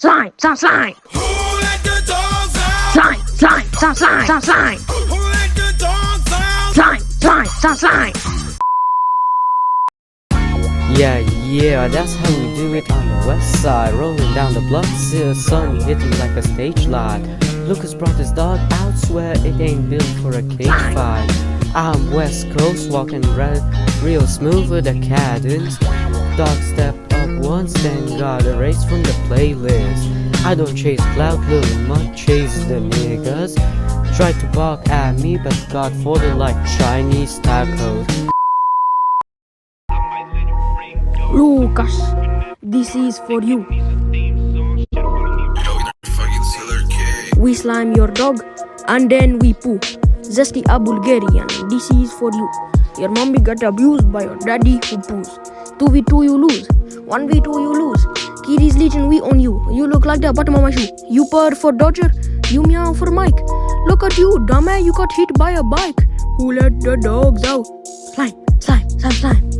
Slime, some slime. Who let the dogs out? Slime, slime, some slime, some slime. Who let the dogs out? Slime, slime, some slime. Yeah, that's how we do it on the west side. Rolling down the block, see the sun hitting like a stage light. Lucas brought his dog out, swear it ain't built for a cage fight. I'm West Coast, walking real smooth with the cadence. Dog stepped up once, then got erased from the playlist. I don't chase clout, little mud, chase the niggas. Tried to bark at me, but got folded like Chinese tacos. Lucas, this is for you. We slime your dog and then we poo. Zesty a Bulgarian, this is for you. Your mommy got abused by your daddy who poos. 2v2 you lose, 1v2 you lose. Kitty's Legion, we on you. You look like the bottom of my shoe. You purr for Dodger, you meow for Mike. Look at you, dumbass, you got hit by a bike. Who let the dogs out? Slime, slime, slime, slime.